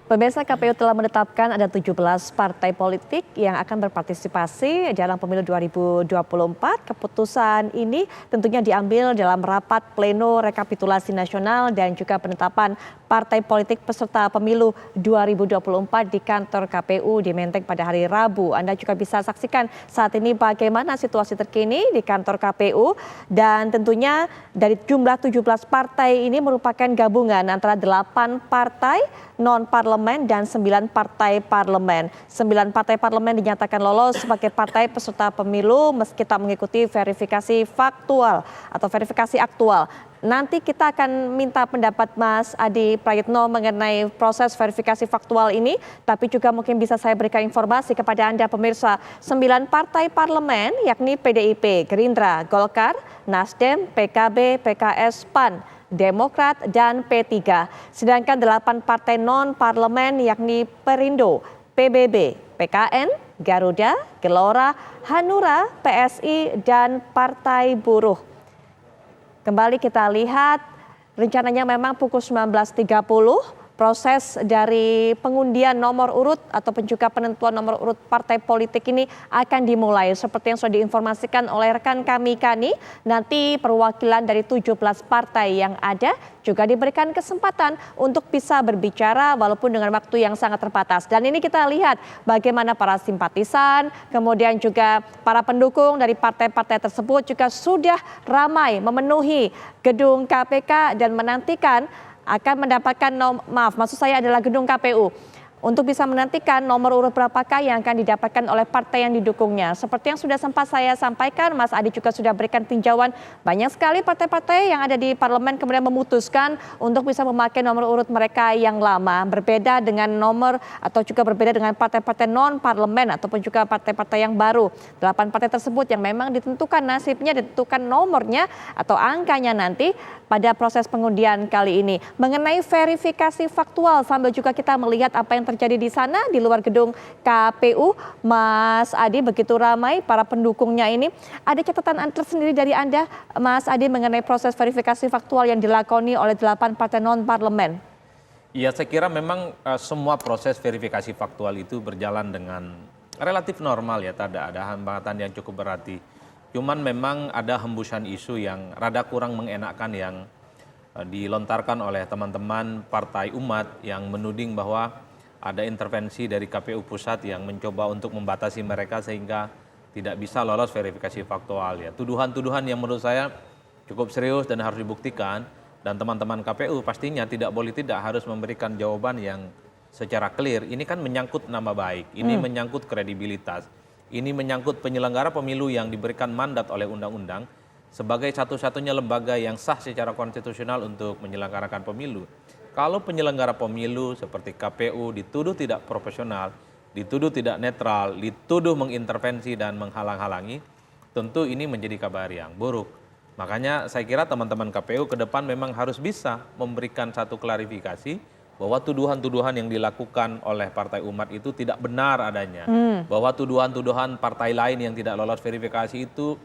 Pemirsa, KPU telah menetapkan ada 17 partai politik yang akan berpartisipasi dalam pemilu 2024. Keputusan ini tentunya diambil dalam rapat pleno rekapitulasi nasional dan juga penetapan partai politik peserta pemilu 2024 di kantor KPU di Menteng pada hari Rabu. Anda juga bisa saksikan saat ini bagaimana situasi terkini di kantor KPU, dan tentunya dari jumlah 17 partai ini merupakan gabungan antara 8 partai non-parlemen dan 9 partai parlemen. 9 partai parlemen dinyatakan lolos sebagai partai peserta pemilu meski tak mengikuti verifikasi faktual atau verifikasi aktual. Nanti kita akan minta pendapat Mas Adi Prayitno mengenai proses verifikasi faktual ini, tapi juga mungkin bisa saya berikan informasi kepada Anda pemirsa. 9 partai parlemen yakni PDIP, Gerindra, Golkar, Nasdem, PKB, PKS, PAN, Demokrat, dan P3. Sedangkan 8 partai non-parlemen yakni Perindo, PBB, PKN, Garuda, Gelora, Hanura, PSI, dan Partai Buruh. Kembali kita lihat, rencananya memang pukul 19.30 proses dari pengundian nomor urut ataupun juga penentuan nomor urut partai politik ini akan dimulai. Seperti yang sudah diinformasikan oleh rekan kami, nanti perwakilan dari 17 partai yang ada juga diberikan kesempatan untuk bisa berbicara walaupun dengan waktu yang sangat terbatas. Dan ini kita lihat bagaimana para simpatisan, kemudian juga para pendukung dari partai-partai tersebut juga sudah ramai memenuhi gedung KPK dan menantikan akan mendapatkan maksud saya adalah gedung KPU untuk bisa menantikan nomor urut berapakah yang akan didapatkan oleh partai yang didukungnya. Seperti yang sudah sempat saya sampaikan, Mas Adi juga sudah berikan tinjauan, banyak sekali partai-partai yang ada di parlemen kemudian memutuskan untuk bisa memakai nomor urut mereka yang lama, berbeda dengan nomor atau juga berbeda dengan partai-partai non-parlemen ataupun juga partai-partai yang baru. 8 partai tersebut yang memang ditentukan nasibnya, ditentukan nomornya atau angkanya nanti pada proses pengundian kali ini. Mengenai verifikasi faktual sambil juga kita melihat apa yang terjadi di sana di luar gedung KPU, Mas Adi, begitu ramai para pendukungnya ini. Ada catatan tersendiri dari Anda, Mas Adi, mengenai proses verifikasi faktual yang dilakoni oleh 8 partai non-parlemen? Ya, saya kira memang semua proses verifikasi faktual itu berjalan dengan relatif normal ya, tidak ada hambatan yang cukup berarti. Cuman memang ada hembusan isu yang rada kurang mengenakan yang dilontarkan oleh teman-teman Partai Umat yang menuding bahwa ada intervensi dari KPU Pusat yang mencoba untuk membatasi mereka sehingga tidak bisa lolos verifikasi faktual ya. Tuduhan-tuduhan yang menurut saya cukup serius dan harus dibuktikan, dan teman-teman KPU pastinya tidak boleh tidak harus memberikan jawaban yang secara clear. Ini kan menyangkut nama baik, ini menyangkut kredibilitas. Ini menyangkut penyelenggara pemilu yang diberikan mandat oleh undang-undang sebagai satu-satunya lembaga yang sah secara konstitusional untuk menyelenggarakan pemilu. Kalau penyelenggara pemilu seperti KPU dituduh tidak profesional, dituduh tidak netral, dituduh mengintervensi dan menghalang-halangi, tentu ini menjadi kabar yang buruk. Makanya saya kira teman-teman KPU ke depan memang harus bisa memberikan satu klarifikasi bahwa tuduhan-tuduhan yang dilakukan oleh Partai Umat itu tidak benar adanya. Bahwa tuduhan-tuduhan partai lain yang tidak lolos verifikasi itu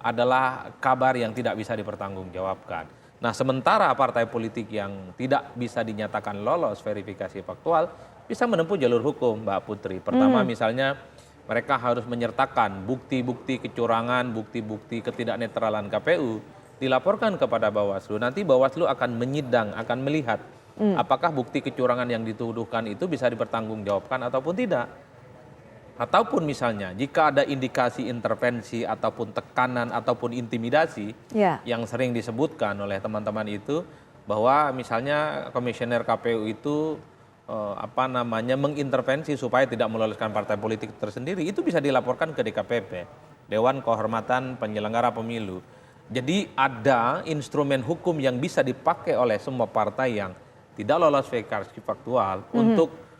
adalah kabar yang tidak bisa dipertanggungjawabkan. Nah, sementara partai politik yang tidak bisa dinyatakan lolos verifikasi faktual bisa menempuh jalur hukum, Mbak Putri. Pertama misalnya mereka harus menyertakan bukti-bukti kecurangan, bukti-bukti ketidaknetralan KPU, dilaporkan kepada Bawaslu. Nanti Bawaslu akan menyidang, akan melihat apakah bukti kecurangan yang dituduhkan itu bisa dipertanggungjawabkan ataupun tidak. Ataupun misalnya jika ada indikasi intervensi ataupun tekanan ataupun intimidasi yang sering disebutkan oleh teman-teman itu, bahwa misalnya komisioner KPU itu mengintervensi supaya tidak meloloskan partai politik tersendiri, itu bisa dilaporkan ke DKPP, Dewan Kehormatan Penyelenggara Pemilu. Jadi ada instrumen hukum yang bisa dipakai oleh semua partai yang tidak lolos verifikasi faktual untuk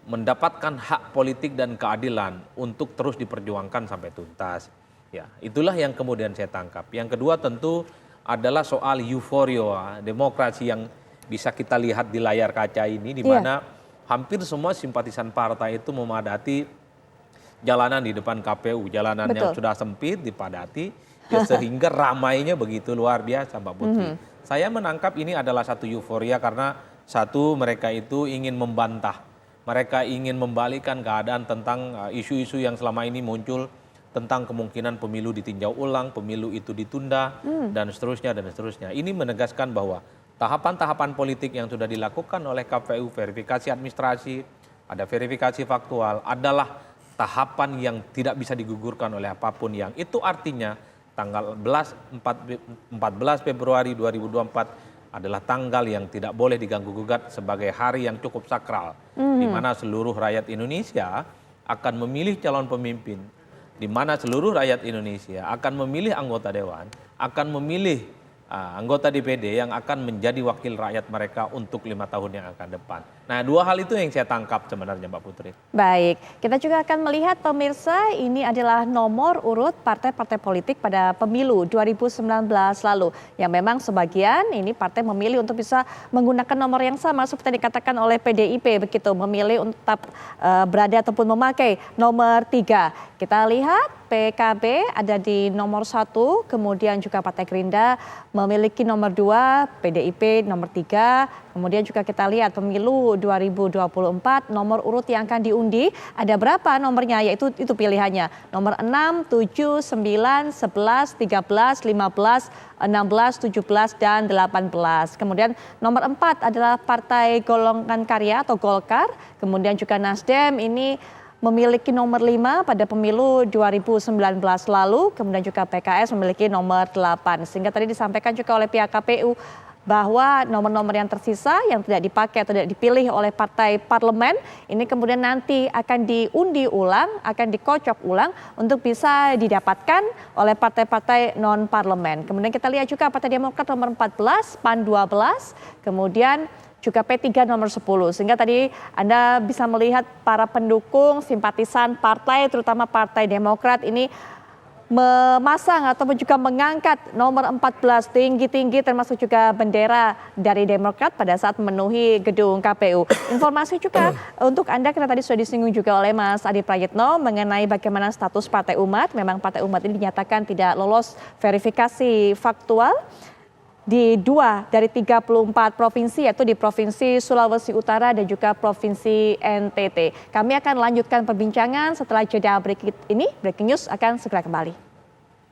mendapatkan hak politik dan keadilan untuk terus diperjuangkan sampai tuntas. Ya, itulah yang kemudian saya tangkap. Yang kedua tentu adalah soal euforia demokrasi yang bisa kita lihat di layar kaca ini, di mana hampir semua simpatisan partai itu memadati jalanan di depan KPU. Jalanan yang sudah sempit dipadati, ya, sehingga ramainya begitu luar biasa, Mbak Putri. Saya menangkap ini adalah satu euforia karena satu, mereka itu ingin membantah mereka ingin membalikan keadaan tentang isu-isu yang selama ini muncul tentang kemungkinan pemilu ditinjau ulang, pemilu itu ditunda, dan seterusnya, dan seterusnya. Ini menegaskan bahwa tahapan-tahapan politik yang sudah dilakukan oleh KPU, verifikasi administrasi, ada verifikasi faktual, adalah tahapan yang tidak bisa digugurkan oleh apapun yang itu artinya tanggal 14 Februari 2024 adalah tanggal yang tidak boleh diganggu-gugat sebagai hari yang cukup sakral, di mana seluruh rakyat Indonesia akan memilih calon pemimpin, di mana seluruh rakyat Indonesia akan memilih anggota dewan, akan memilih anggota DPD yang akan menjadi wakil rakyat mereka untuk 5 tahun yang akan depan. Nah, 2 hal itu yang saya tangkap sebenarnya, Mbak Putri. Baik, kita juga akan melihat pemirsa, ini adalah nomor urut partai-partai politik pada pemilu 2019 lalu. Yang memang sebagian ini partai memilih untuk bisa menggunakan nomor yang sama seperti dikatakan oleh PDIP begitu, memilih untuk tetap berada ataupun memakai nomor 3. Kita lihat PKB ada di nomor 1, kemudian juga Partai Gerindra memiliki nomor 2, PDIP nomor 3, kemudian juga kita lihat pemilu 2024 nomor urut yang akan diundi ada berapa nomornya, yaitu itu pilihannya nomor 6, 7, 9, 11, 13, 15, 16, 17, dan 18. Kemudian nomor 4 adalah Partai Golongan Karya atau Golkar, kemudian juga Nasdem ini memiliki nomor 5 pada pemilu 2019 lalu, kemudian juga PKS memiliki nomor 8. Sehingga tadi disampaikan juga oleh pihak KPU bahwa nomor-nomor yang tersisa yang tidak dipakai atau tidak dipilih oleh partai parlemen ini kemudian nanti akan diundi ulang, akan dikocok ulang untuk bisa didapatkan oleh partai-partai non-parlemen. Kemudian kita lihat juga Partai Demokrat nomor 14, PAN 12, kemudian juga P3 nomor 10. Sehingga tadi Anda bisa melihat para pendukung, simpatisan partai, terutama Partai Demokrat ini memasang ataupun juga mengangkat nomor 14 tinggi-tinggi termasuk juga bendera dari Demokrat pada saat memenuhi gedung KPU. Informasi juga untuk Anda karena tadi sudah disinggung juga oleh Mas Adi Prayitno mengenai bagaimana status Partai Umat. Memang Partai Umat ini dinyatakan tidak lolos verifikasi faktual di 2 dari 34 provinsi, yaitu di Provinsi Sulawesi Utara dan juga Provinsi NTT. Kami akan lanjutkan perbincangan setelah jeda berikut ini. Breaking News akan segera kembali.